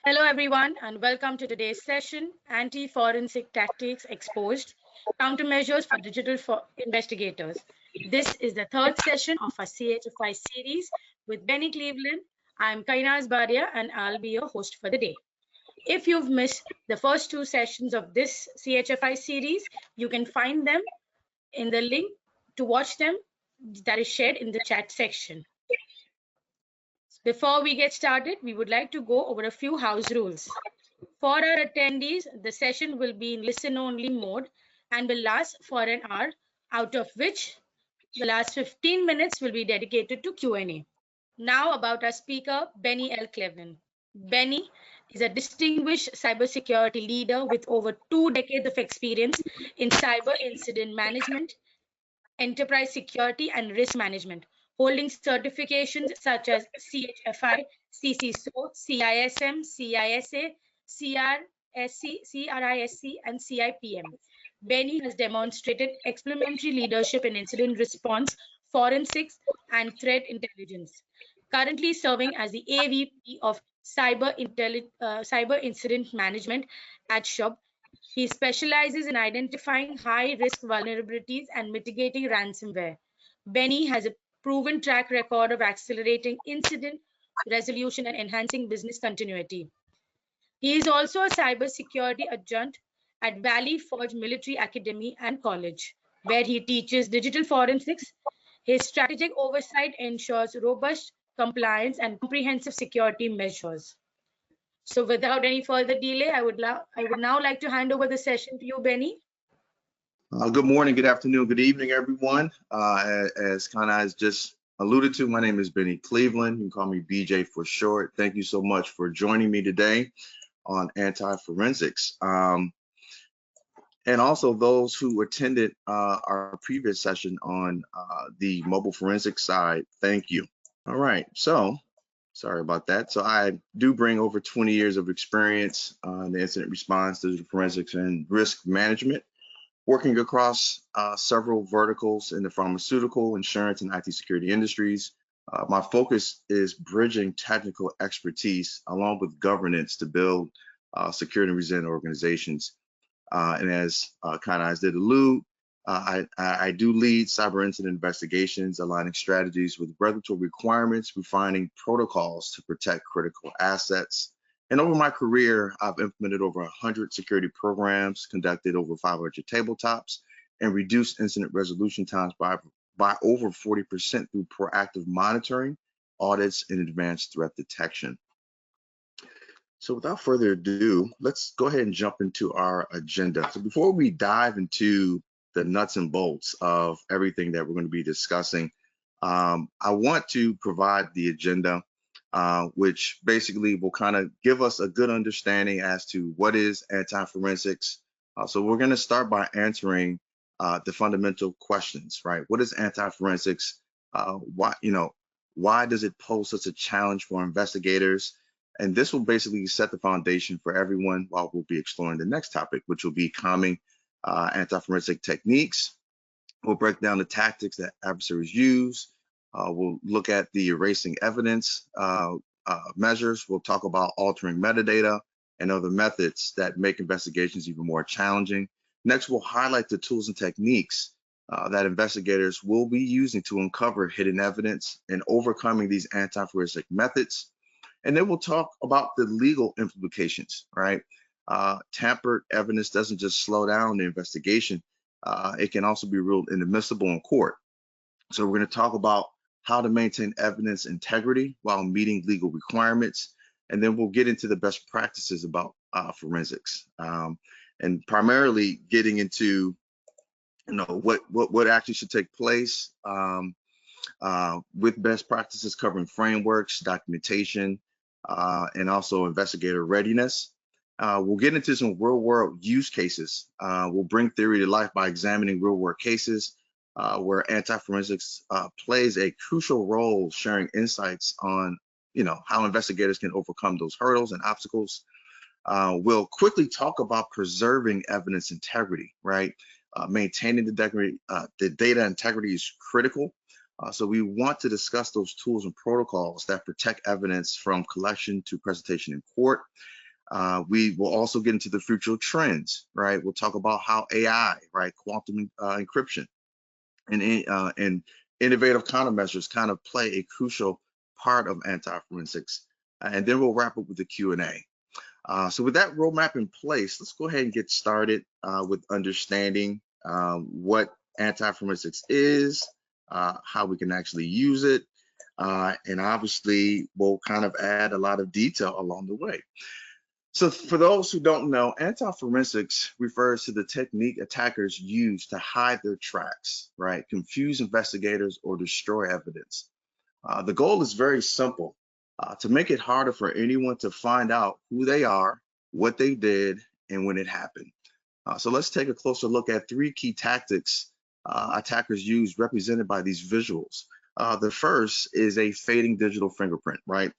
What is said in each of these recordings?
Hello, everyone, and welcome to today's session, Anti-Forensic Tactics Exposed, Countermeasures for Digital Investigators. This is the third session of our CHFI series with Bennie Cleveland. I'm Kainaz Baria, and I'll be your host for the day. If you've missed the first two sessions of this CHFI series, you can find them in the link to watch them that is shared in the chat section. Before we get started, we would like to go over a few house rules. For our attendees, the session will be in listen-only mode and will last for an hour, out of which the last 15 minutes will be dedicated to Q&A. Now about our speaker, Bennie L. Cleveland. Bennie is a distinguished cybersecurity leader with over 2 decades of experience in cyber incident management, enterprise security, and risk management, holding certifications such as CHFI, CISO, CISM, CISA, CRISC, and CIPM. Bennie has demonstrated exemplary leadership in incident response, forensics, and threat intelligence, currently serving as the AVP of Cyber Incident Management at SHOP. He specializes in identifying high-risk vulnerabilities and mitigating ransomware. Bennie has a proven track record of accelerating incident resolution and enhancing business continuity. He is also a cybersecurity adjunct at Valley Forge Military Academy and College, where he teaches digital forensics. His strategic oversight ensures robust compliance and comprehensive security measures. So without any further delay, I would now like to hand over the session to you, Bennie. Good morning, good afternoon, good evening, everyone. As Kainaz just alluded to, my name is Bennie Cleveland. You can call me BJ for short. Thank you so much for joining me today on anti-forensics. And also those who attended our previous session on the mobile forensics side, thank you. All right, so sorry about that. So I do bring over 20 years of experience in the incident response, digital forensics, and risk management, working across several verticals in the pharmaceutical, insurance, and IT security industries. My focus is bridging technical expertise along with governance to build security and resilient organizations. And as Kainaz did allude, I do lead cyber incident investigations, aligning strategies with regulatory requirements, refining protocols to protect critical assets. And over my career, I've implemented over 100 security programs, conducted over 500 tabletops, and reduced incident resolution times by over 40% through proactive monitoring, audits, and advanced threat detection. So without further ado, let's go ahead and jump into our agenda. So before we dive into the nuts and bolts of everything that we're going to be discussing, I want to provide the agenda, which basically will kind of give us a good understanding as to what is anti-forensics. So we're going to start by answering the fundamental questions, right? What is anti-forensics? Why does it pose such a challenge for investigators? And this will basically set the foundation for everyone while we'll be exploring the next topic, which will be common anti-forensic techniques. We'll break down the tactics that adversaries use. We'll look at the erasing evidence measures. We'll talk about altering metadata and other methods that make investigations even more challenging. Next, we'll highlight the tools and techniques that investigators will be using to uncover hidden evidence and overcoming these anti-forensic methods. And then we'll talk about the legal implications, right? Tampered evidence doesn't just slow down the investigation. It can also be ruled inadmissible in court. So we're going to talk about how to maintain evidence integrity while meeting legal requirements. And then we'll get into the best practices about forensics, and primarily getting into, what actually should take place with best practices covering frameworks, documentation, and also investigator readiness. We'll get into some real-world use cases. We'll bring theory to life by examining real-world cases where anti-forensics plays a crucial role, sharing insights on, how investigators can overcome those hurdles and obstacles. We'll quickly talk about preserving evidence integrity, right? Maintaining the data integrity is critical. So we want to discuss those tools and protocols that protect evidence from collection to presentation in court. We will also get into the future trends, right? We'll talk about how AI, right, quantum encryption, and innovative countermeasures kind of play a crucial part of anti-forensics. And then we'll wrap up with the Q&A. So with that roadmap in place, let's go ahead and get started with understanding what anti-forensics is, how we can actually use it, and obviously we'll kind of add a lot of detail along the way. So for those who don't know, anti-forensics refers to the technique attackers use to hide their tracks, right? Confuse investigators or destroy evidence. The goal is very simple, to make it harder for anyone to find out who they are, what they did, and when it happened. So let's take a closer look at 3 key tactics attackers use represented by these visuals. The first is a fading digital fingerprint, right?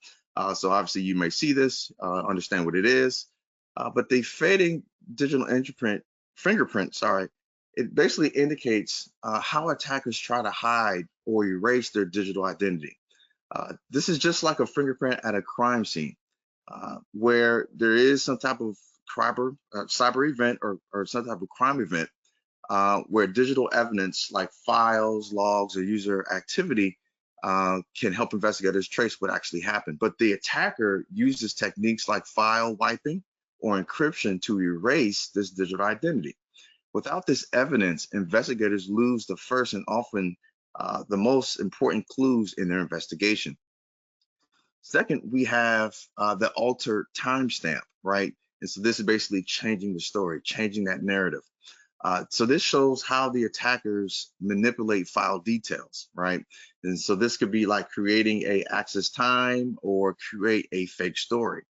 So obviously you may see this, understand what it is, but the fading digital fingerprint, it basically indicates how attackers try to hide or erase their digital identity. This is just like a fingerprint at a crime scene, where there is some type of cyber event or some type of crime event, where digital evidence like files, logs, or user activity can help investigators trace what actually happened. But the attacker uses techniques like file wiping or encryption to erase this digital identity. Without this evidence, investigators lose the first and often the most important clues in their investigation. Second, we have the altered timestamp, right? And so this is basically changing the story, changing that narrative. So this shows how the attackers manipulate file details, right? And so this could be like creating a access time or create a fake story.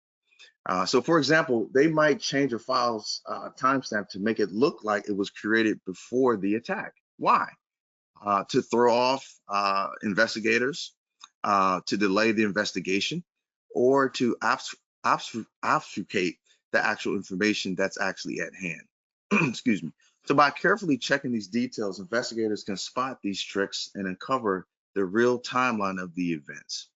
So for example, they might change a file's timestamp to make it look like it was created before the attack. Why? To throw off investigators, to delay the investigation, or to obfuscate the actual information that's actually at hand. Excuse me. So by carefully checking these details, investigators can spot these tricks and uncover the real timeline of the events.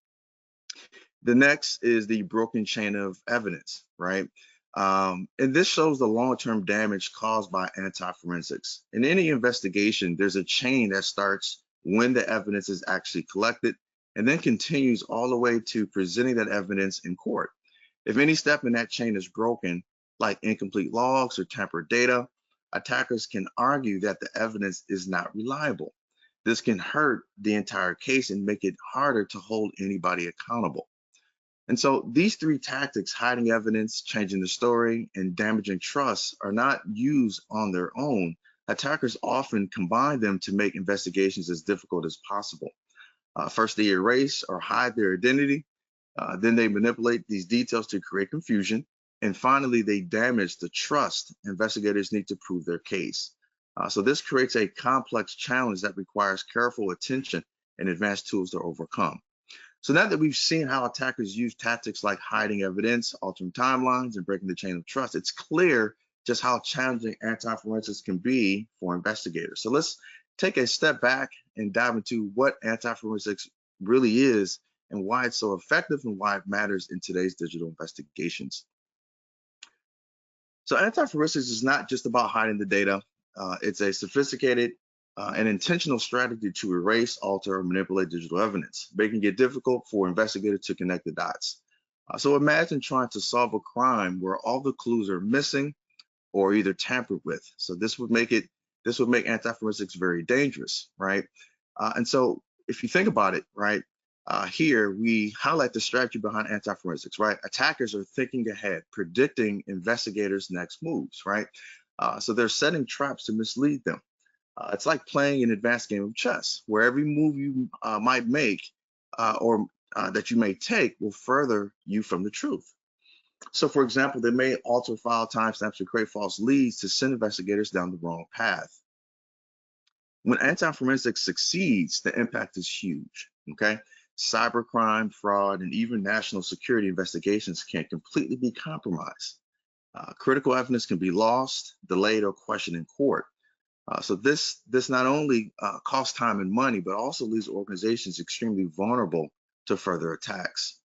The next is the broken chain of evidence, right? And this shows the long-term damage caused by anti-forensics. In any investigation, there's a chain that starts when the evidence is actually collected and then continues all the way to presenting that evidence in court. If any step in that chain is broken, like incomplete logs or tampered data, attackers can argue that the evidence is not reliable. This can hurt the entire case and make it harder to hold anybody accountable. And so these 3 tactics, hiding evidence, changing the story, and damaging trust, are not used on their own. Attackers often combine them to make investigations as difficult as possible. First, they erase or hide their identity. Then they manipulate these details to create confusion. And finally, they damage the trust investigators need to prove their case. So this creates a complex challenge that requires careful attention and advanced tools to overcome. So now that we've seen how attackers use tactics like hiding evidence, altering timelines, and breaking the chain of trust, it's clear just how challenging anti-forensics can be for investigators. So let's take a step back and dive into what anti-forensics really is and why it's so effective and why it matters in today's digital investigations. So anti-forensics is not just about hiding the data. It's a sophisticated and intentional strategy to erase, alter, or manipulate digital evidence, making it difficult for investigators to connect the dots. So imagine trying to solve a crime where all the clues are missing or either tampered with. So this would make anti-forensics very dangerous, right? And so if you think about it, right, here we highlight the strategy behind anti-forensics, right? Attackers are thinking ahead, predicting investigators' next moves, right? So they're setting traps to mislead them. It's like playing an advanced game of chess, where every move you might make or that you may take will further you from the truth. So for example, they may alter file timestamps to create false leads to send investigators down the wrong path. When anti-forensics succeeds, the impact is huge, okay? Cybercrime, fraud, and even national security investigations can completely be compromised. Critical evidence can be lost, delayed, or questioned in court. So this not only costs time and money, but also leaves organizations extremely vulnerable to further attacks.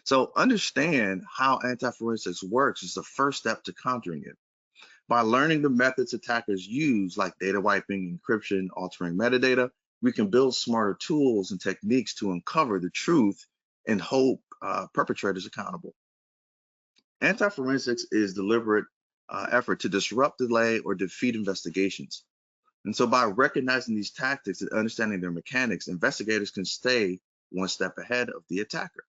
So understand how anti-forensics works is the first step to countering it. By learning the methods attackers use, like data wiping, encryption, altering metadata, we can build smarter tools and techniques to uncover the truth and hold perpetrators accountable. Anti-forensics is deliberate effort to disrupt, delay, or defeat investigations. And so by recognizing these tactics and understanding their mechanics, investigators can stay one step ahead of the attacker.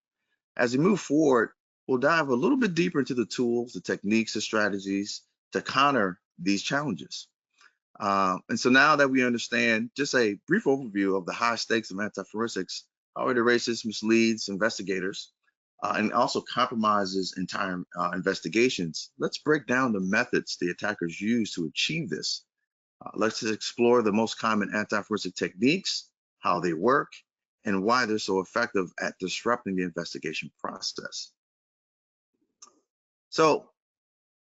As we move forward, we'll dive a little bit deeper into the tools, the techniques, the strategies to counter these challenges. And so now that we understand just a brief overview of the high stakes of anti-forensics, how it erases, misleads investigators, and also compromises entire investigations, let's break down the methods the attackers use to achieve this. Let's explore the most common anti-forensic techniques, how they work, and why they're so effective at disrupting the investigation process. So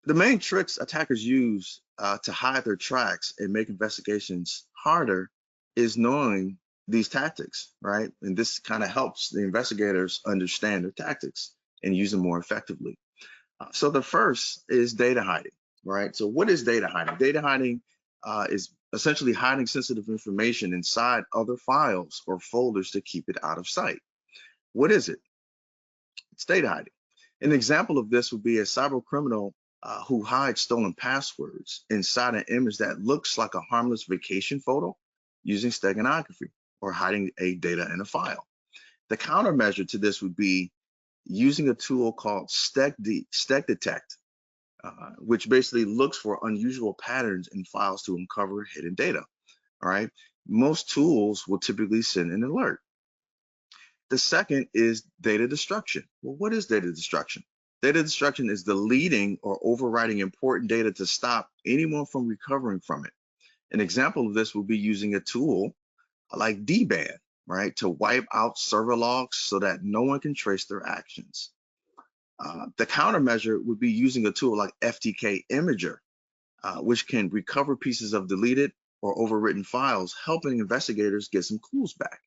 the main tricks attackers use to hide their tracks and make investigations harder is knowing these tactics, right? And this kind of helps the investigators understand their tactics and use them more effectively. So the first is data hiding, right? So what is data hiding? Data hiding is essentially hiding sensitive information inside other files or folders to keep it out of sight. What is it? It's data hiding. An example of this would be a cyber criminal who hides stolen passwords inside an image that looks like a harmless vacation photo using steganography or hiding a data in a file. The countermeasure to this would be using a tool called StegDetect, which basically looks for unusual patterns in files to uncover hidden data. All right. Most tools will typically send an alert. The second is data destruction. Well, what is data destruction? Data destruction is deleting or overwriting important data to stop anyone from recovering from it. An example of this would be using a tool like DBAN, right, to wipe out server logs so that no one can trace their actions. The countermeasure would be using a tool like FTK Imager, which can recover pieces of deleted or overwritten files, helping investigators get some clues back.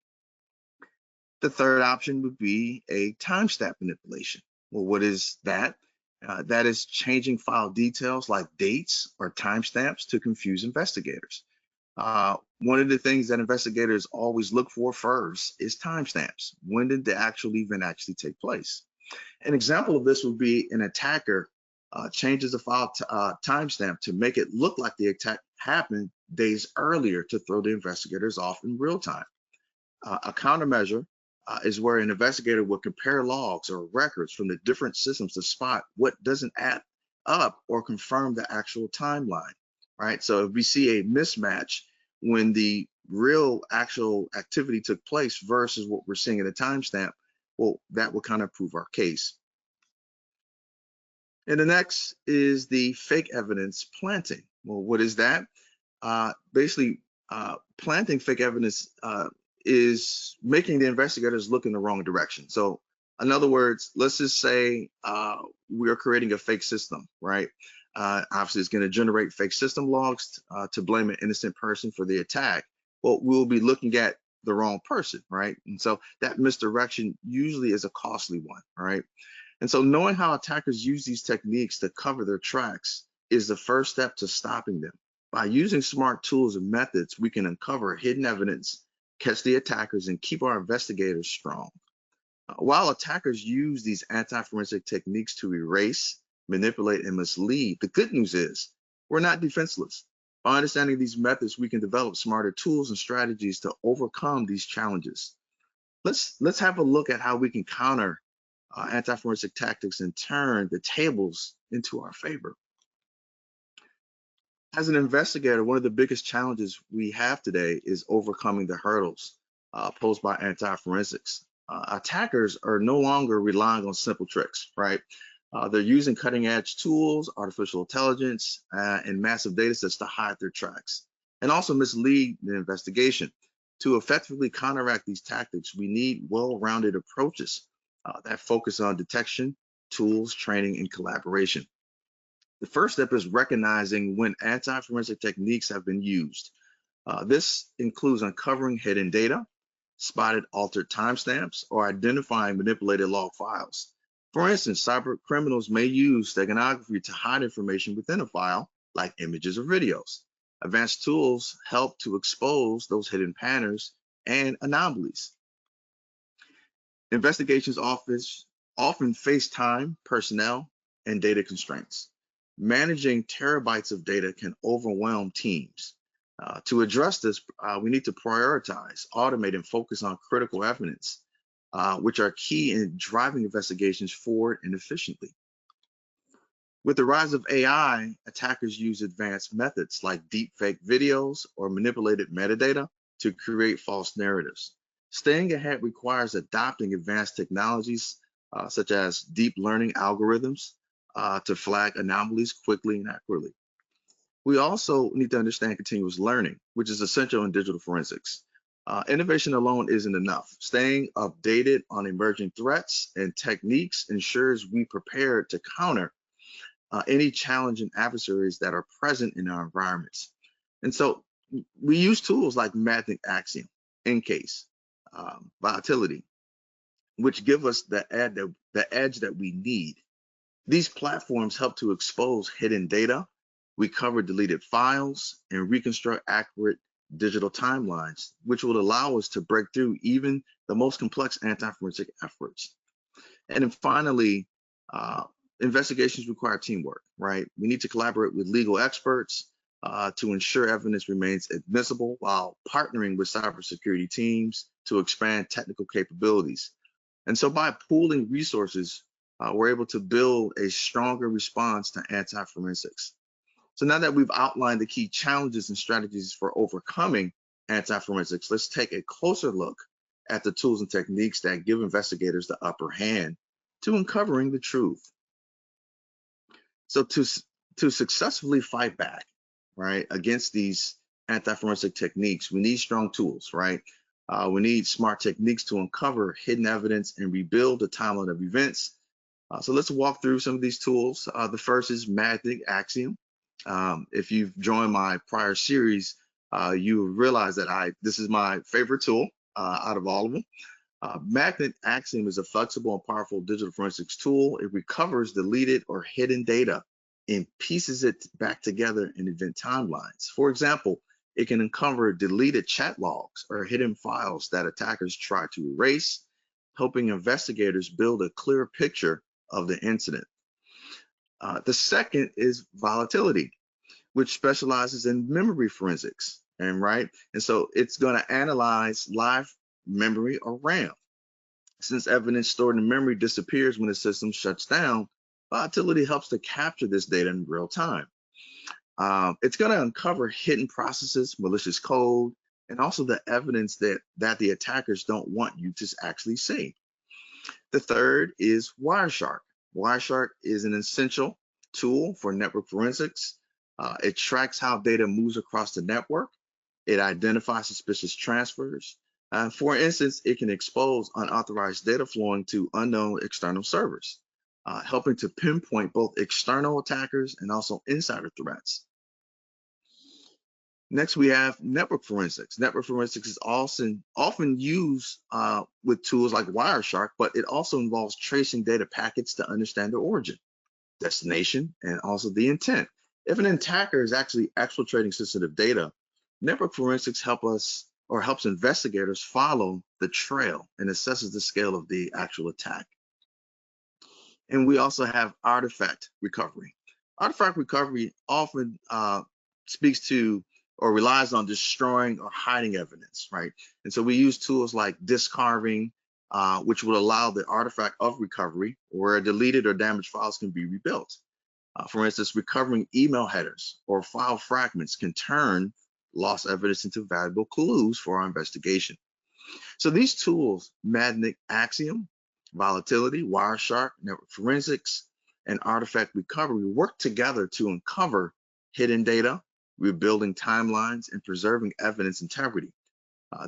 The third option would be a timestamp manipulation. Well, what is that? That is changing file details like dates or timestamps to confuse investigators. One of the things that investigators always look for first is timestamps. When did the actual event actually take place? An example of this would be an attacker changes the file timestamp to make it look like the attack happened days earlier to throw the investigators off in real time. A countermeasure is where an investigator will compare logs or records from the different systems to spot what doesn't add up or confirm the actual timeline, right? So if we see a mismatch when the real actual activity took place versus what we're seeing in the timestamp, well, that will kind of prove our case. And the next is the fake evidence planting. Well, what is that? Basically, planting fake evidence is making the investigators look in the wrong direction. So in other words, let's just say we're creating a fake system, right? Obviously, it's going to generate fake system logs to blame an innocent person for the attack. Well, we'll be looking at the wrong person, right? And so that misdirection usually is a costly one, right? And so knowing how attackers use these techniques to cover their tracks is the first step to stopping them. By using smart tools and methods, we can uncover hidden evidence, catch the attackers, and keep our investigators strong. While attackers use these anti-forensic techniques to erase, manipulate, and mislead, the good news is we're not defenseless. By understanding these methods, we can develop smarter tools and strategies to overcome these challenges. Let's have a look at how we can counter anti-forensic tactics and turn the tables into our favor. As an investigator, one of the biggest challenges we have today is overcoming the hurdles posed by anti-forensics. Attackers are no longer relying on simple tricks, right? They're using cutting-edge tools, artificial intelligence, and massive data sets to hide their tracks and also mislead the investigation. To effectively counteract these tactics, we need well-rounded approaches that focus on detection, tools, training, and collaboration. The first step is recognizing when anti-forensic techniques have been used. This includes uncovering hidden data, spotted altered timestamps, or identifying manipulated log files. For instance, cyber criminals may use steganography to hide information within a file, like images or videos. Advanced tools help to expose those hidden patterns and anomalies. Investigations often face time, personnel, and data constraints. Managing terabytes of data can overwhelm teams. To address this, we need to prioritize, automate, and focus on critical evidence, which are key in driving investigations forward and efficiently. With the rise of AI, attackers use advanced methods like deepfake videos or manipulated metadata to create false narratives. Staying ahead requires adopting advanced technologies such as deep learning algorithms to flag anomalies quickly and accurately. We also need to understand continuous learning, which is essential in digital forensics. Innovation alone isn't enough. Staying updated on emerging threats and techniques ensures we prepare to counter any challenging adversaries that are present in our environments. And so we use tools like Magnetic Axiom, Encase, Volatility, which give us the edge that we need. These platforms help to expose hidden data, recover deleted files, and reconstruct accurate digital timelines, which will allow us to break through even the most complex anti-forensic efforts. And then finally, investigations require teamwork, right? We need to collaborate with legal experts to ensure evidence remains admissible while partnering with cybersecurity teams to expand technical capabilities. And so by pooling resources, we're able to build a stronger response to anti-forensics. So now that we've outlined the key challenges and strategies for overcoming anti-forensics, let's take a closer look at the tools and techniques that give investigators the upper hand to uncovering the truth. So to successfully fight back, right, against these anti-forensic techniques, we need strong tools, right? We need smart techniques to uncover hidden evidence and rebuild the timeline of events. So let's walk through some of these tools. The first is Magnetic Axiom. If you've joined my prior series, you realize that this is my favorite tool out of all of them. Magnetic Axiom is a flexible and powerful digital forensics tool. It recovers deleted or hidden data and pieces it back together in event timelines. For example, it can uncover deleted chat logs or hidden files that attackers try to erase, helping investigators build a clear picture of the incident. The second is Volatility, which specializes in memory forensics, and so it's going to analyze live memory or RAM. Since evidence stored in memory disappears when the system shuts down, Volatility helps to capture this data in real time. It's going to uncover hidden processes, malicious code, and also the evidence that the attackers don't want you to actually see. The third is Wireshark. Wireshark is an essential tool for network forensics. It tracks how data moves across the network. It identifies suspicious transfers. For instance, it can expose unauthorized data flowing to unknown external servers, helping to pinpoint both external attackers and also insider threats. Next, we have network forensics. Network forensics is often used with tools like Wireshark, but it also involves tracing data packets to understand their origin, destination, and also the intent. If an attacker is actually exfiltrating sensitive data, network forensics helps investigators follow the trail and assesses the scale of the actual attack. And we also have artifact recovery. Artifact recovery often speaks to or relies on destroying or hiding evidence, right? And so we use tools like disk carving, which will allow the artifact of recovery where deleted or damaged files can be rebuilt. For instance, recovering email headers or file fragments can turn lost evidence into valuable clues for our investigation. So these tools, Magnetic Axiom, Volatility, Wireshark, network forensics, and artifact recovery work together to uncover hidden data, rebuilding timelines, and preserving evidence integrity.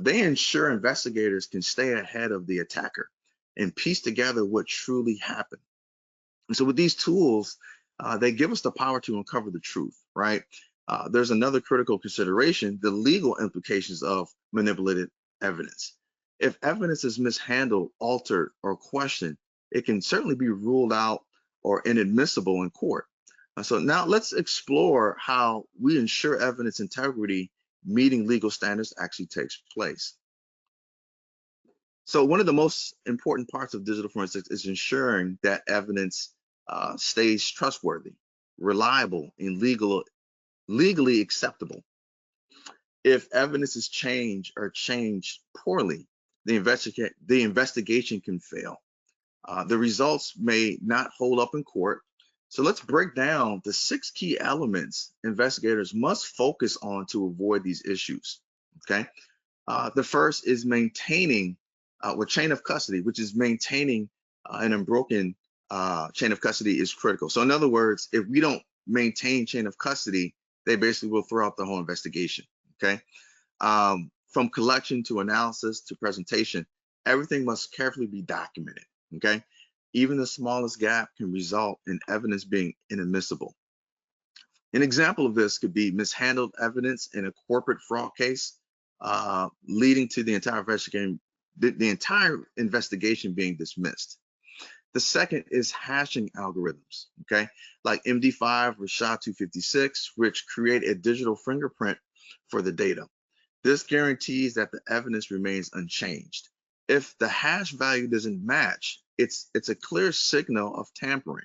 They ensure investigators can stay ahead of the attacker and piece together what truly happened. And so with these tools, they give us the power to uncover the truth, right? There's another critical consideration, the legal implications of manipulated evidence. If evidence is mishandled, altered, or questioned, it can certainly be ruled out or inadmissible in court. So now let's explore how we ensure evidence integrity meeting legal standards actually takes place. So one of the most important parts of digital forensics is ensuring that evidence stays trustworthy, reliable, and legally acceptable. If evidence is changed or changed poorly, the investigation can fail. The results may not hold up in court. So let's break down the 6 key elements investigators must focus on to avoid these issues, okay? The first is maintaining chain of custody, which is maintaining an unbroken chain of custody is critical. So in other words, if we don't maintain chain of custody, they basically will throw out the whole investigation, okay? From collection to analysis to presentation, everything must carefully be documented, okay? Even the smallest gap can result in evidence being inadmissible. An example of this could be mishandled evidence in a corporate fraud case, leading to the entire investigation being dismissed. The second is hashing algorithms, okay? Like MD5 or SHA-256, which create a digital fingerprint for the data. This guarantees that the evidence remains unchanged. If the hash value doesn't match, it's a clear signal of tampering.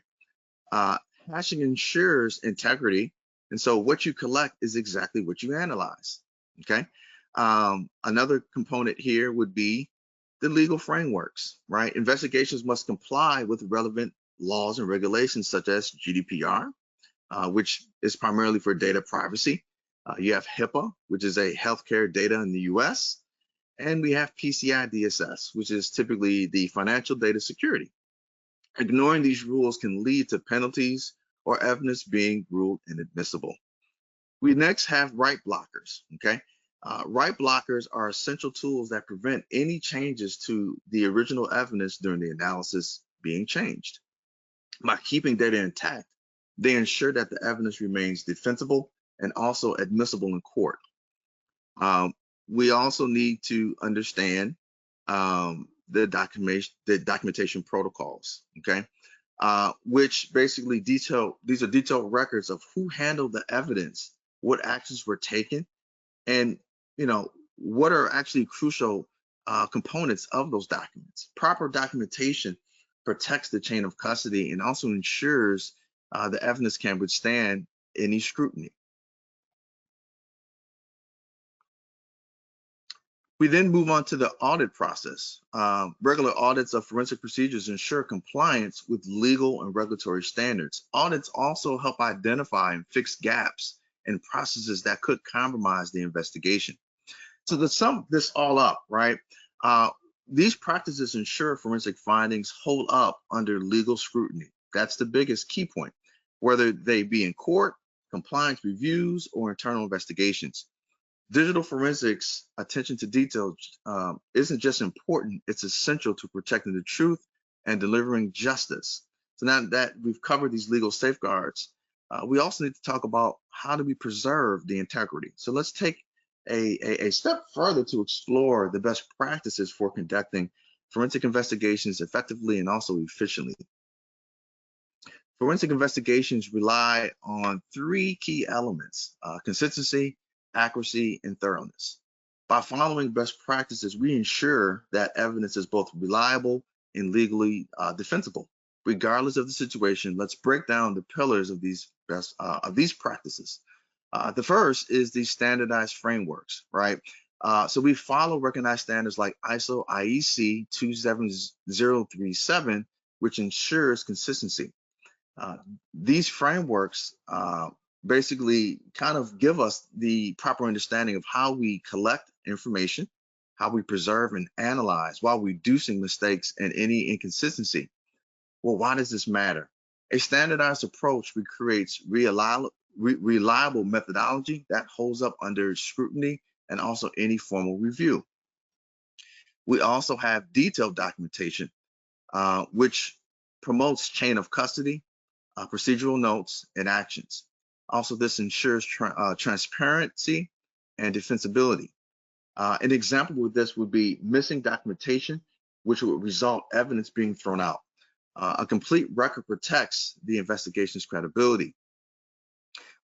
Hashing ensures integrity, and so what you collect is exactly what you analyze, okay? Another component here would be the legal frameworks, right? Investigations must comply with relevant laws and regulations such as GDPR, which is primarily for data privacy. You have HIPAA, which is a healthcare data in the US, and we have PCI DSS, which is typically the financial data security. Ignoring these rules can lead to penalties or evidence being ruled inadmissible. We next have write blockers, okay? Write blockers are essential tools that prevent any changes to the original evidence during the analysis being changed. By keeping data intact, they ensure that the evidence remains defensible and also admissible in court. We also need to understand the documentation protocols, okay? Which basically these are detailed records of who handled the evidence, what actions were taken, and what are actually crucial components of those documents. Proper documentation protects the chain of custody and also ensures the evidence can withstand any scrutiny. We then move on to the audit process. Regular audits of forensic procedures ensure compliance with legal and regulatory standards. Audits also help identify and fix gaps in processes that could compromise the investigation. So to sum this all up, right, these practices ensure forensic findings hold up under legal scrutiny. That's the biggest key point, whether they be in court, compliance reviews, or internal investigations. Digital forensics attention to detail isn't just important, it's essential to protecting the truth and delivering justice. So now that we've covered these legal safeguards, we also need to talk about how do we preserve the integrity. So let's take a step further to explore the best practices for conducting forensic investigations effectively and also efficiently. Forensic investigations rely on 3 key elements: consistency, accuracy, and thoroughness. By following best practices, we ensure that evidence is both reliable and legally defensible. Regardless of the situation, let's break down the pillars of these practices. The first is the standardized frameworks, right? So we follow recognized standards like ISO IEC 27037, which ensures consistency. These frameworks basically kind of give us the proper understanding of how we collect information, how we preserve and analyze while reducing mistakes and any inconsistency. Well, why does this matter? A standardized approach creates reliable methodology that holds up under scrutiny and also any formal review. We also have detailed documentation, which promotes chain of custody, procedural notes, and actions. Also, this ensures transparency and defensibility. An example with this would be missing documentation, which would result evidence being thrown out. A complete record protects the investigation's credibility.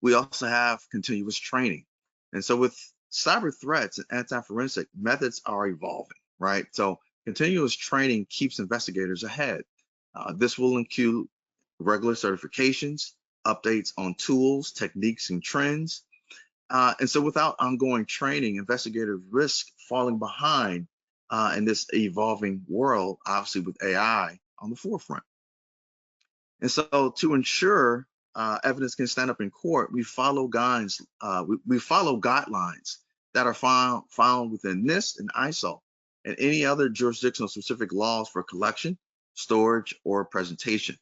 We also have continuous training. And so with cyber threats and anti-forensic, methods are evolving, right? So continuous training keeps investigators ahead. This will include regular certifications, updates on tools, techniques, and trends. And so without ongoing training, investigators risk falling behind in this evolving world, obviously with AI on the forefront. And so to ensure evidence can stand up in court, we follow guidelines. We follow guidelines that are found within NIST and ISO and any other jurisdictional specific laws for collection, storage, or presentation.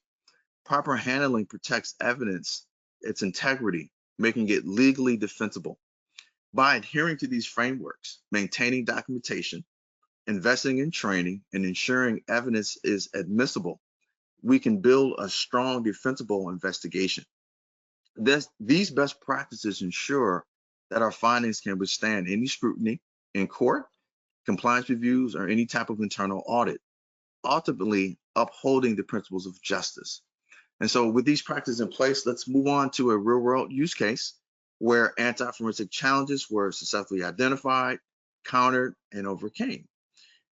Proper handling protects evidence, its integrity, making it legally defensible. By adhering to these frameworks, maintaining documentation, investing in training, and ensuring evidence is admissible, we can build a strong, defensible investigation. These best practices ensure that our findings can withstand any scrutiny in court, compliance reviews, or any type of internal audit, ultimately upholding the principles of justice. And so with these practices in place, let's move on to a real-world use case where anti-forensic challenges were successfully identified, countered, and overcame.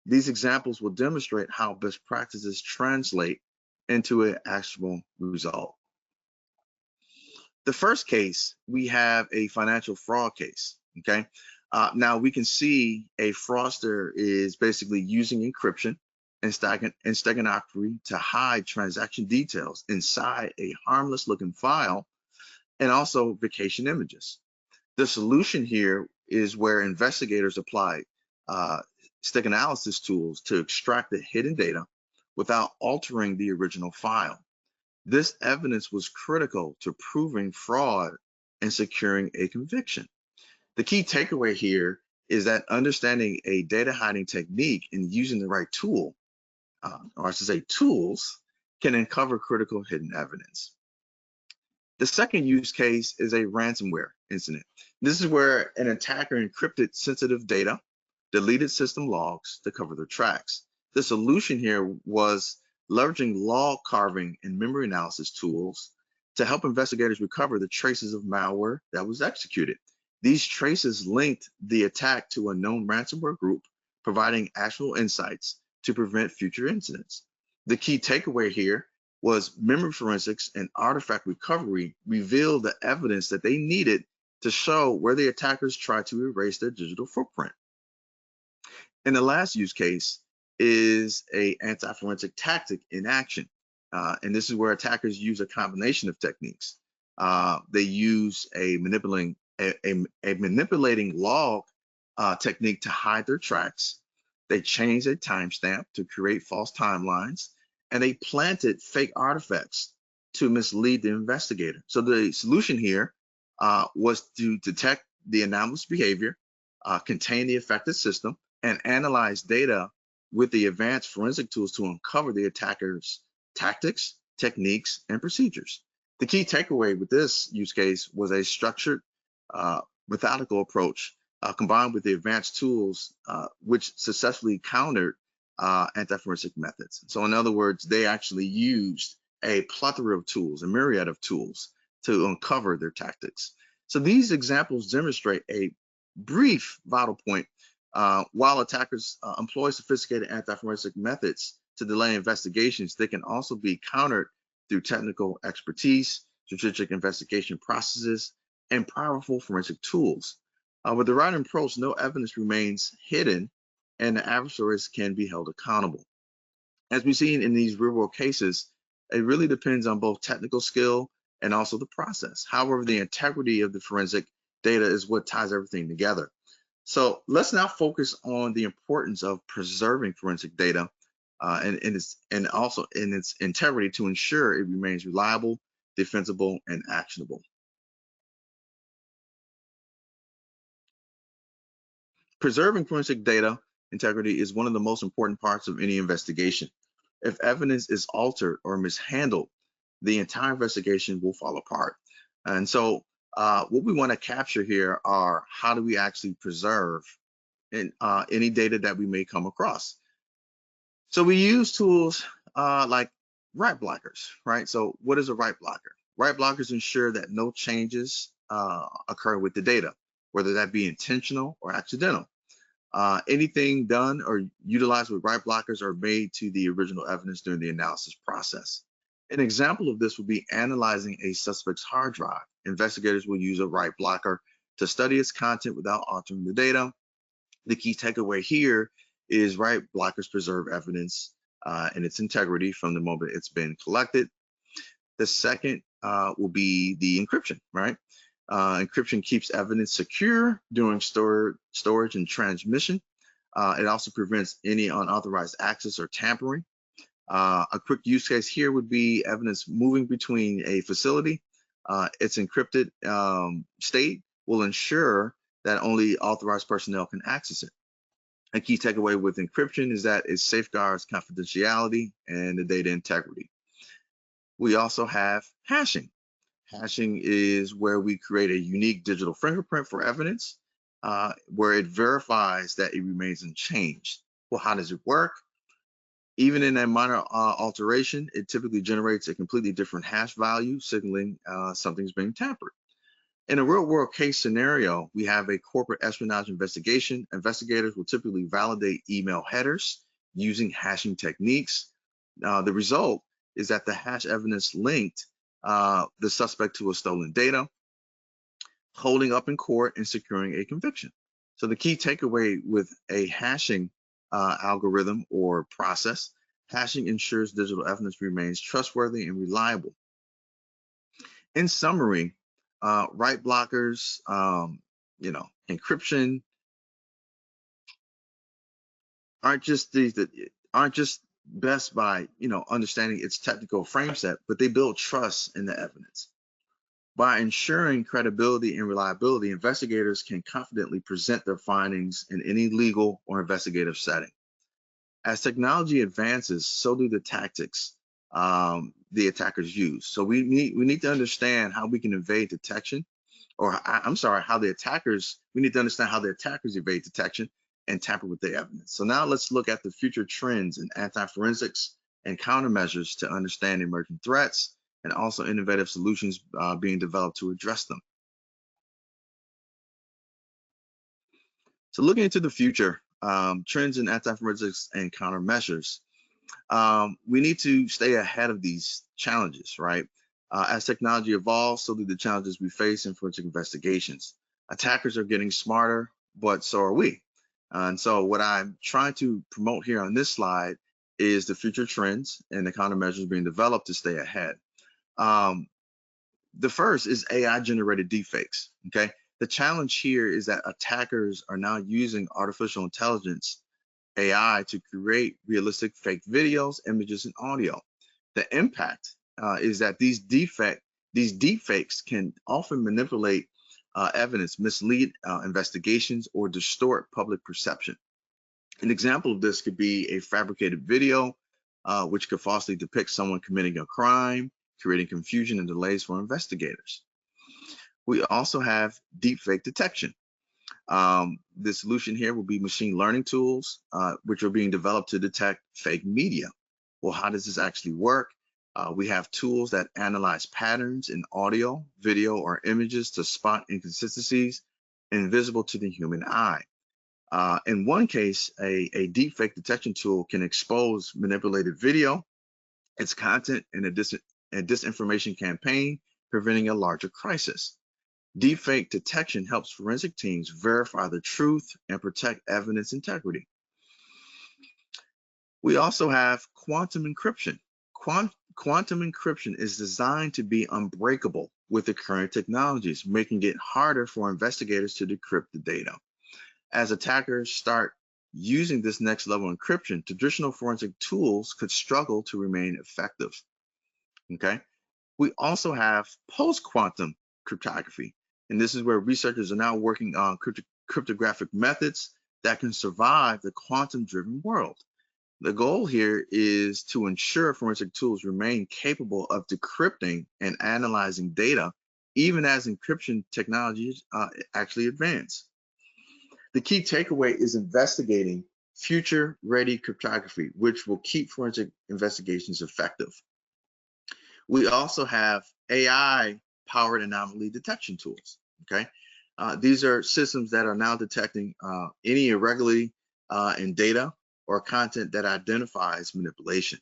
These examples will demonstrate how best practices translate into an actionable result. The first case, we have a financial fraud case, okay? Now we can see a fraudster is basically using encryption and steganography to hide transaction details inside a harmless looking file and also vacation images. The solution here is where investigators apply stick analysis tools to extract the hidden data without altering the original file. This evidence was critical to proving fraud and securing a conviction. The key takeaway here is that understanding a data hiding technique and using the right tool, or I should say tools, can uncover critical hidden evidence. The second use case is a ransomware incident. This is where an attacker encrypted sensitive data, deleted system logs to cover their tracks. The solution here was leveraging log carving and memory analysis tools to help investigators recover the traces of malware that was executed. These traces linked the attack to a known ransomware group, providing actual insights to prevent future incidents. The key takeaway here was memory forensics and artifact recovery revealed the evidence that they needed to show where the attackers tried to erase their digital footprint. And the last use case is an anti-forensic tactic in action. And this is where attackers use a combination of techniques. They use a manipulating log technique to hide their tracks. They change a timestamp to create false timelines, and they planted fake artifacts to mislead the investigator. So the solution here was to detect the anomalous behavior, contain the affected system, and analyze data with the advanced forensic tools to uncover the attacker's tactics, techniques, and procedures. The key takeaway with this use case was a structured, methodical approach combined with the advanced tools which successfully countered anti-forensic methods. So in other words, they actually used a plethora of tools, a myriad of tools to uncover their tactics. So these examples demonstrate a brief vital point. While attackers employ sophisticated anti-forensic methods to delay investigations, they can also be countered through technical expertise, strategic investigation processes, and powerful forensic tools. With the right approach, no evidence remains hidden, and the adversaries can be held accountable. As we've seen in these real-world cases, it really depends on both technical skill and also the process. However, the integrity of the forensic data is what ties everything together. So let's now focus on the importance of preserving forensic data and also in its integrity to ensure it remains reliable, defensible, and actionable. Preserving forensic data integrity is one of the most important parts of any investigation. If evidence is altered or mishandled, the entire investigation will fall apart. And so what we want to capture here are how do we actually preserve any data that we may come across. So we use tools like write blockers, right? So what is a write blocker? Write blockers ensure that no changes occur with the data, whether that be intentional or accidental. Anything done or utilized with write blockers are made to the original evidence during the analysis process. An example of this would be analyzing a suspect's hard drive. Investigators will use a write blocker to study its content without altering the data. The key takeaway here is write blockers preserve evidence and its integrity from the moment it's been collected. The second will be the encryption, right? Encryption keeps evidence secure during storage and transmission. It also prevents any unauthorized access or tampering. A quick use case here would be evidence moving between a facility. Its encrypted state will ensure that only authorized personnel can access it. A key takeaway with encryption is that it safeguards confidentiality and the data integrity. We also have hashing. Hashing is where we create a unique digital fingerprint for evidence, where it verifies that it remains unchanged. Well, how does it work? Even in a minor alteration, it typically generates a completely different hash value, signaling something's being tampered. In a real-world case scenario, we have a corporate espionage investigation. Investigators will typically validate email headers using hashing techniques. The result is that the hash evidence linked the suspect to a stolen data, holding up in court and securing a conviction. So the key takeaway with a hashing algorithm or process, hashing ensures digital evidence remains trustworthy and reliable. In summary, write blockers, encryption aren't just best by understanding its technical frame set, but they build trust in the evidence. By ensuring credibility and reliability, investigators can confidently present their findings in any legal or investigative setting. As technology advances, so do the tactics the attackers use. So we need to understand how we can evade detection, or we need to understand how the attackers evade detection and tamper with the evidence. So now let's look at the future trends in anti-forensics and countermeasures to understand emerging threats and also innovative solutions being developed to address them. So looking into the future, trends in anti-forensics and countermeasures, we need to stay ahead of these challenges, right? As technology evolves, so do the challenges we face in forensic investigations. Attackers are getting smarter, but so are we. And so what I'm trying to promote here on this slide is the future trends and the countermeasures being developed to stay ahead. The first is AI-generated deepfakes, okay? The challenge here is that attackers are now using artificial intelligence, AI, to create realistic fake videos, images, and audio. The impact is that these deepfakes can often manipulate evidence, mislead investigations, or distort public perception. An example of this could be a fabricated video, which could falsely depict someone committing a crime, creating confusion and delays for investigators. We also have deepfake detection. The solution here will be machine learning tools, which are being developed to detect fake media. Well, how does this actually work? We have tools that analyze patterns in audio, video, or images to spot inconsistencies invisible to the human eye. In one case, a deepfake detection tool can expose manipulated video, its content, in a disinformation campaign, preventing a larger crisis. Deepfake detection helps forensic teams verify the truth and protect evidence integrity. We also have quantum encryption. Quantum encryption is designed to be unbreakable with the current technologies, making it harder for investigators to decrypt the data. As attackers start using this next level encryption, traditional forensic tools could struggle to remain effective. Okay. We also have post-quantum cryptography, and this is where researchers are now working on cryptographic methods that can survive the quantum-driven world. The goal here is to ensure forensic tools remain capable of decrypting and analyzing data, even as encryption technologies actually advance. The key takeaway is investigating future-ready cryptography, which will keep forensic investigations effective. We also have AI-powered anomaly detection tools, okay? These are systems that are now detecting any irregularity in data or content that identifies manipulation.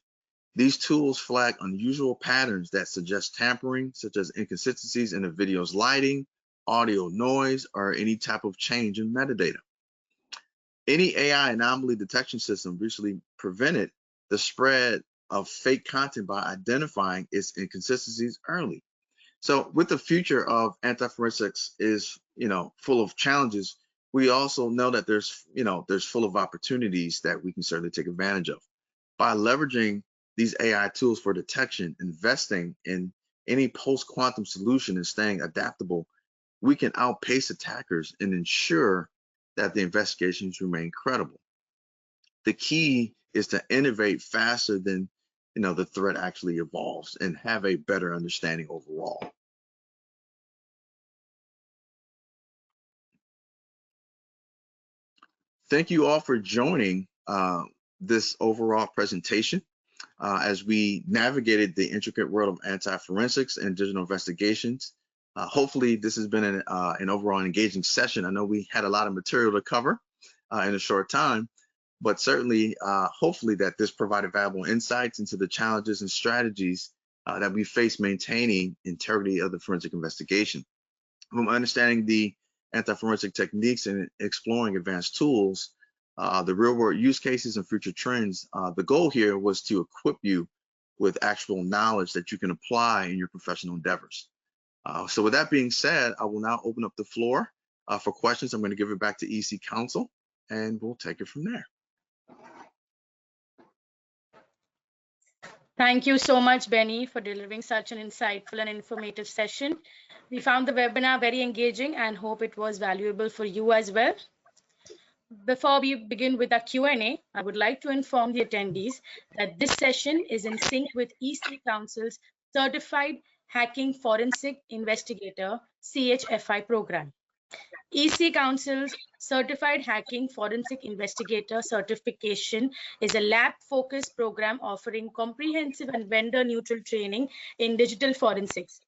These tools flag unusual patterns that suggest tampering, such as inconsistencies in the video's lighting, audio noise, or any type of change in metadata. Any AI anomaly detection system recently prevented the spread of fake content by identifying its inconsistencies early. So with the future of anti-forensics is, full of challenges, we also know that there's full of opportunities that we can certainly take advantage of. By leveraging these AI tools for detection, investing in any post-quantum solution and staying adaptable, we can outpace attackers and ensure that the investigations remain credible. The key is to innovate faster than the threat actually evolves and have a better understanding overall. Thank you all for joining this overall presentation as we navigated the intricate world of anti-forensics and digital investigations. Hopefully this has been an overall engaging session. I know we had a lot of material to cover in a short time, but certainly hopefully that this provided valuable insights into the challenges and strategies that we face maintaining integrity of the forensic investigation. From understanding the anti-forensic techniques and exploring advanced tools, the real-world use cases and future trends, the goal here was to equip you with actual knowledge that you can apply in your professional endeavors. So with that being said, I will now open up the floor for questions. I'm going to give it back to EC Counsel, and we'll take it from there. Thank you so much, Benny, for delivering such an insightful and informative session. We found the webinar very engaging and hope it was valuable for you as well. Before we begin with our Q&A, I would like to inform the attendees that this session is in sync with EC Council's Certified Hacking Forensic Investigator CHFI program. EC Council's Certified Hacking Forensic Investigator certification is a lab-focused program offering comprehensive and vendor-neutral training in digital forensics.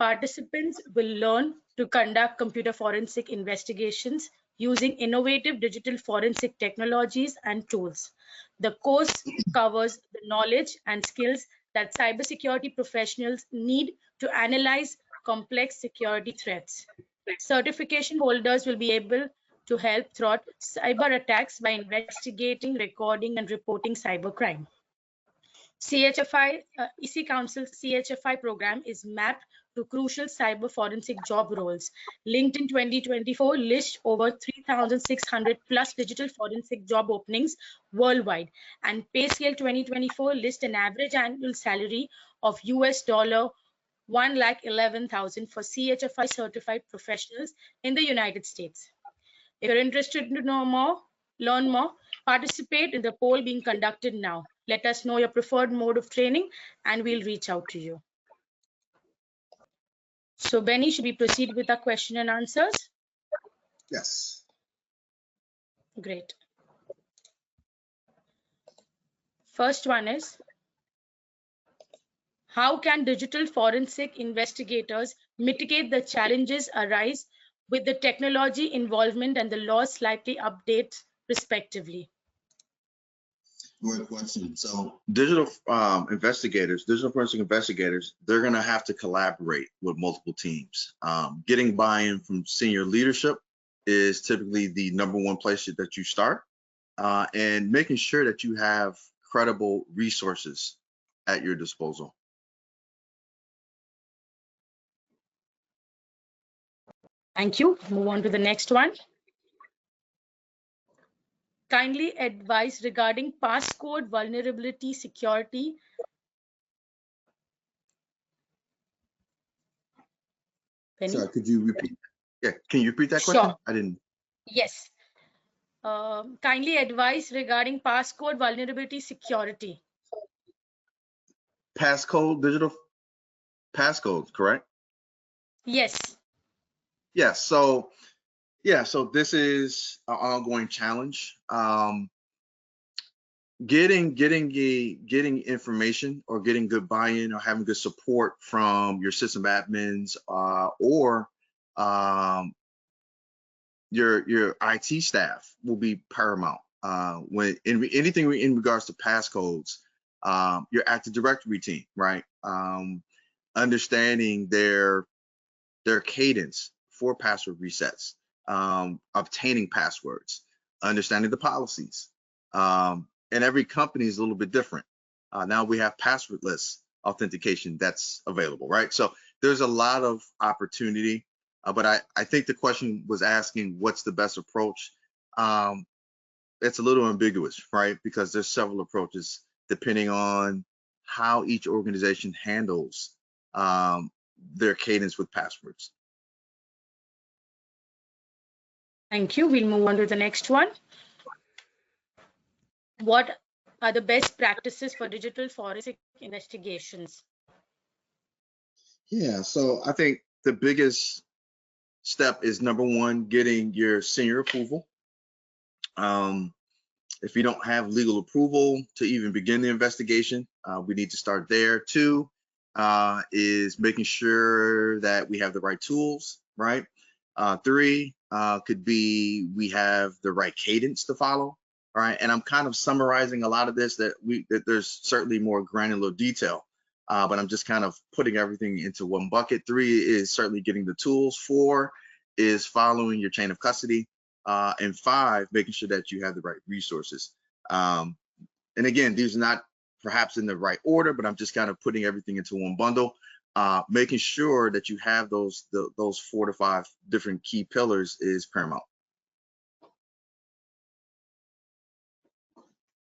Participants will learn to conduct computer forensic investigations using innovative digital forensic technologies and tools. The course covers the knowledge and skills that cybersecurity professionals need to analyze complex security threats. Certification holders will be able to help thwart cyber attacks by investigating, recording, and reporting cybercrime. EC Council's CHFI program is mapped to crucial cyber forensic job roles. LinkedIn 2024 lists over 3,600 plus digital forensic job openings worldwide, and PayScale 2024 lists an average annual salary of $111,000 for CHFI certified professionals in the United States. If you're interested to learn more, participate in the poll being conducted now. Let us know your preferred mode of training and we'll reach out to you. So Benny, should we proceed with our question and answers? Yes. Great. First one is, how can digital forensic investigators mitigate the challenges arise with the technology involvement and the laws slightly updates respectively? Great question. So digital forensic investigators, they're going to have to collaborate with multiple teams. Getting buy-in from senior leadership is typically the #1 place that you start, and making sure that you have credible resources at your disposal. Thank you. Move on to the next one. Kindly advise regarding passcode vulnerability security. Benny? Sorry, could you repeat? Yeah, can you repeat that Sure. question? I didn't. Yes. Kindly advise regarding passcode vulnerability security. Passcode, digital passcodes, correct? Yes. Yes. So this is an ongoing challenge. Getting information or getting good buy-in or having good support from your system admins or your IT staff will be paramount. When anything in regards to passcodes, your Active Directory team, right? Understanding their cadence for password resets, obtaining passwords, understanding the policies. And every company is a little bit different. Now we have passwordless authentication that's available, right? So there's a lot of opportunity, but I think the question was asking what's the best approach. It's a little ambiguous, right? Because there's several approaches depending on how each organization handles their cadence with passwords. Thank you. We'll move on to the next one. What are the best practices for digital forensic investigations? Yeah, so I think the biggest step is number one, getting your senior approval. If you don't have legal approval to even begin the investigation, we need to start there. Two is making sure that we have the right tools, right? Three could be we have the right cadence to follow, right? And I'm kind of summarizing a lot of this that there's certainly more granular detail, but I'm just kind of putting everything into one bucket. Three is certainly getting the tools. Four is following your chain of custody. And five, making sure that you have the right resources. And again, these are not perhaps in the right order, but I'm just kind of putting everything into one bundle, making sure that you have those 4 to 5 different key pillars is paramount.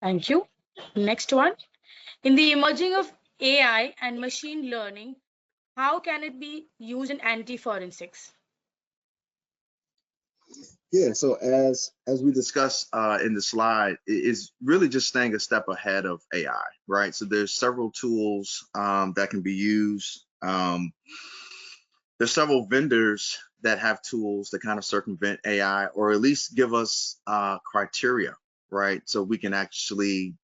Thank you. Next one. In the emerging of AI and machine learning, how can it be used in anti-forensics? Yeah, so as we discussed in the slide, it is really just staying a step ahead of AI, right? So there's several tools that can be used. There's several vendors that have tools that kind of circumvent AI or at least give us criteria, right? So we can actually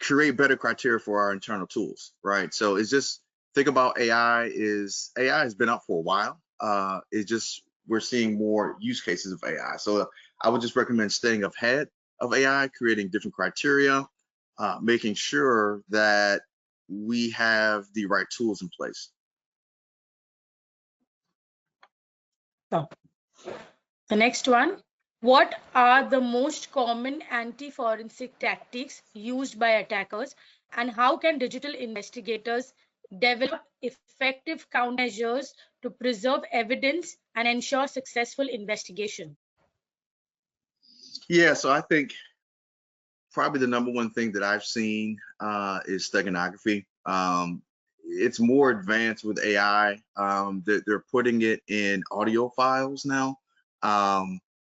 create better criteria for our internal tools, right? So it's just, think about AI has been up for a while. It's just, we're seeing more use cases of AI. So I would just recommend staying ahead of AI, creating different criteria, making sure that we have the right tools in place. So, the next one. What are the most common anti-forensic tactics used by attackers, and how can digital investigators develop effective countermeasures to preserve evidence and ensure successful investigation? Yeah, so I think probably the number one thing that I've seen is steganography. It's more advanced with AI. They're putting it in audio files now,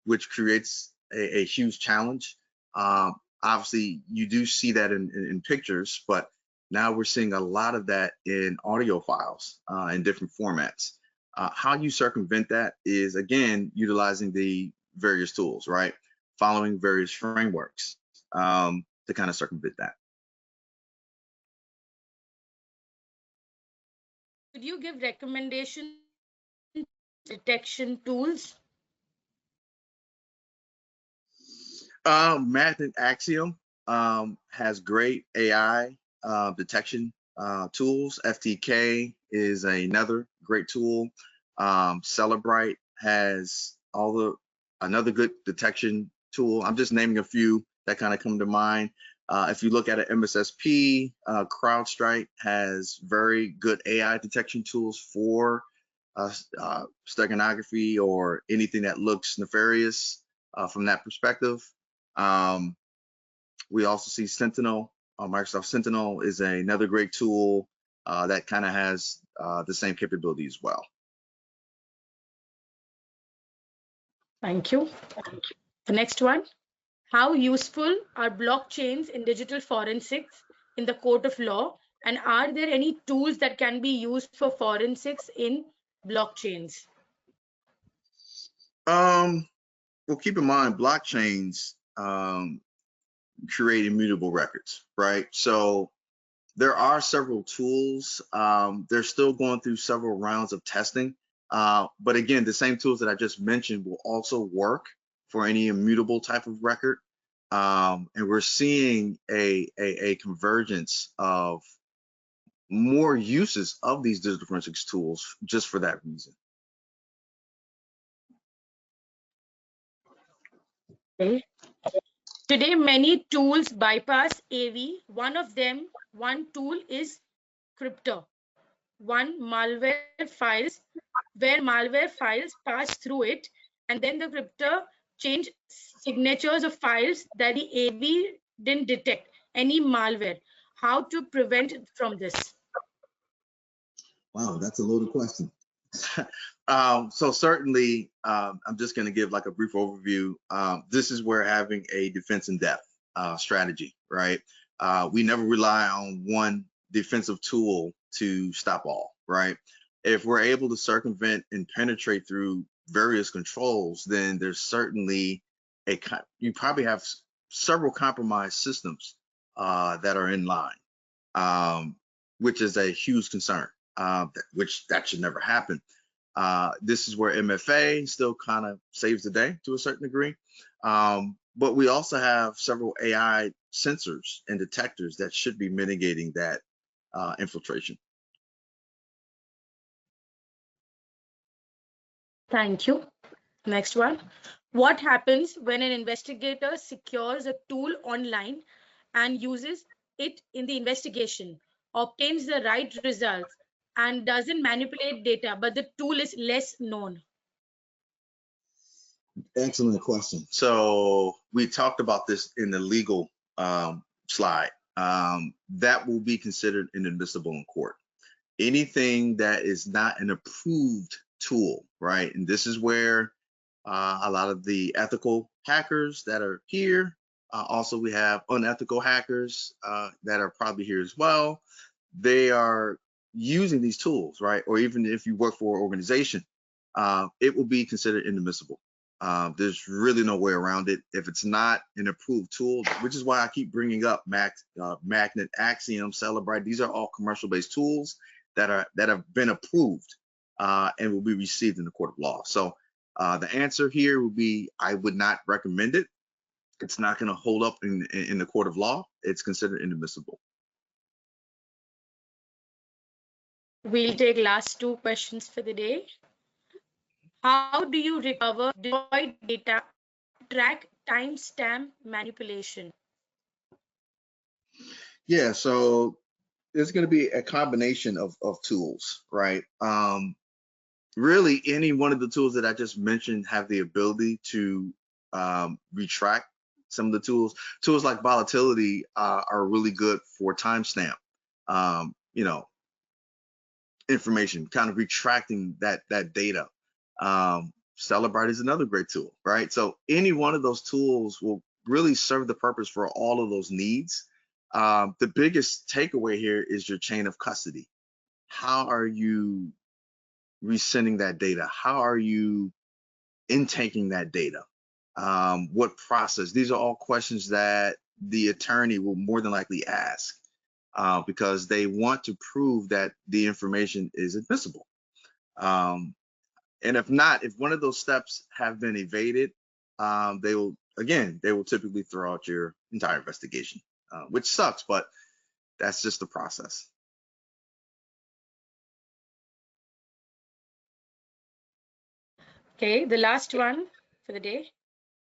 which creates a huge challenge. Obviously, you do see that in pictures, but now we're seeing a lot of that in audio files in different formats. How you circumvent that is, again, utilizing the various tools, right? Following various frameworks to kind of circumvent that. Could you give recommendations detection tools? Math and Axiom has great AI detection tools. FTK is another great tool. Celebrite has another good detection tool. I'm just naming a few that kind of come to mind. If you look at an MSSP, CrowdStrike has very good AI detection tools for steganography or anything that looks nefarious from that perspective. We also see Sentinel. Microsoft Sentinel is another great tool that kind of has the same capability as well. Thank you. The next one. How useful are blockchains in digital forensics in the court of law? And are there any tools that can be used for forensics in blockchains? Well, keep in mind, blockchains create immutable records, right? So there are several tools. They're still going through several rounds of testing. But again, the same tools that I just mentioned will also work for any immutable type of record. And we're seeing a convergence of more uses of these digital forensics tools just for that reason. Okay. Today, many tools bypass AV. One tool is crypto. One malware files, where malware files pass through it, and then the crypto change signatures of files that the AV didn't detect any malware. How to prevent from this? Wow, that's a loaded question. So certainly, I'm just going to give like a brief overview. This is where having a defense in depth strategy, right? We never rely on one defensive tool to stop all, right? If we're able to circumvent and penetrate through various controls, then there's certainly you probably have several compromised systems that are in line, which is a huge concern. Which should never happen. This is where MFA still kind of saves the day to a certain degree. But we also have several AI sensors and detectors that should be mitigating that infiltration. Thank you. Next one. What happens when an investigator secures a tool online and uses it in the investigation, obtains the right results, and doesn't manipulate data, but the tool is less known? Excellent question. So we talked about this in the legal slide. That will be considered inadmissible in court. Anything that is not an approved tool, right? And this is where a lot of the ethical hackers that are here. Also, we have unethical hackers that are probably here as well. They are using these tools, right? Or even if you work for an organization, it will be considered inadmissible. There's really no way around it. If it's not an approved tool, which is why I keep bringing up Magnet, Axiom, Celebrite. These are all commercial-based tools that have been approved and will be received in the court of law. So the answer here would be I would not recommend it. It's not going to hold up in the court of law. It's considered inadmissible. We'll take last two questions for the day. How do you recover deployed data, track timestamp manipulation? Yeah, so there's going to be a combination of tools, right? Really, any one of the tools that I just mentioned have the ability to retract some of the tools. Tools like volatility are really good for timestamp, information, kind of retracting that data. Celebrite is another great tool, right? So any one of those tools will really serve the purpose for all of those needs. The biggest takeaway here is your chain of custody. How are you resending that data? How are you intaking that data? What process? These are all questions that the attorney will more than likely ask because they want to prove that the information is admissible. And if not, if one of those steps have been evaded, they will typically throw out your entire investigation, which sucks, but that's just the process. Okay, the last one for the day.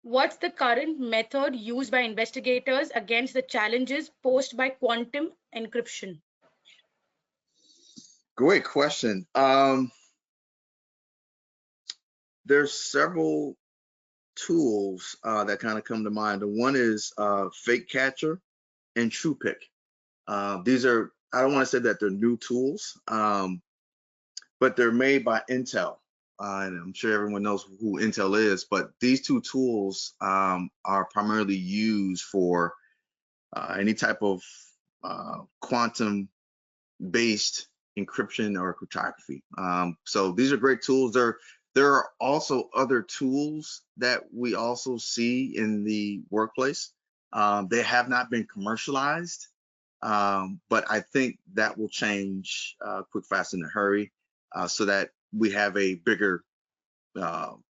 What's the current method used by investigators against the challenges posed by quantum encryption? Great question. There's several tools that kind of come to mind. The one is Fake Catcher and TruePick. These are, I don't want to say that they're new tools, but they're made by Intel. and I'm sure everyone knows who Intel is, but these two tools are primarily used for any type of quantum-based encryption or cryptography. So these are great tools. There are also other tools that we also see in the workplace. They have not been commercialized, but I think that will change quick, fast, in a hurry, so that we have a bigger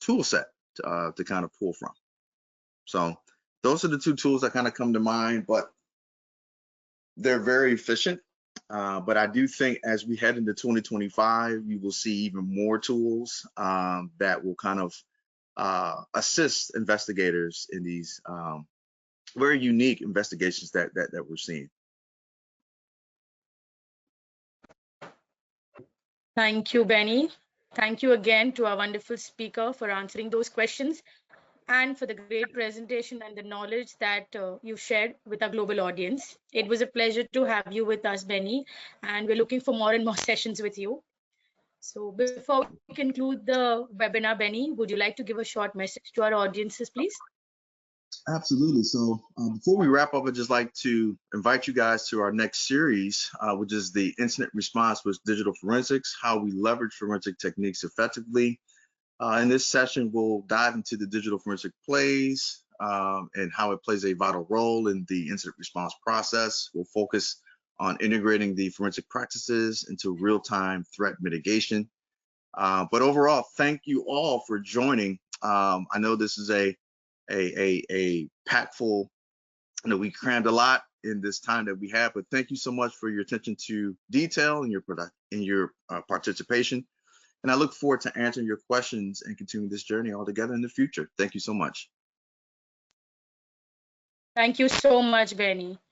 tool set to kind of pull from. So those are the two tools that kind of come to mind, but they're very efficient. But I do think as we head into 2025, you will see even more tools that will kind of assist investigators in these very unique investigations that we're seeing. Thank you, Benny. Thank you again to our wonderful speaker for answering those questions and for the great presentation and the knowledge that you shared with our global audience. It was a pleasure to have you with us, Benny, and we're looking for more and more sessions with you. So before we conclude the webinar, Benny, would you like to give a short message to our audiences, please? Absolutely. So before we wrap up, I'd just like to invite you guys to our next series, which is the incident response with digital forensics, how we leverage forensic techniques effectively. In this session, we'll dive into the digital forensic plays and how it plays a vital role in the incident response process. We'll focus on integrating the forensic practices into real-time threat mitigation. But overall, thank you all for joining. I know this is a pack full, we crammed a lot in this time that we have, but thank you so much for your attention to detail and your participation. And I look forward to answering your questions and continuing this journey all together in the future. Thank you so much. Thank you so much, Benny.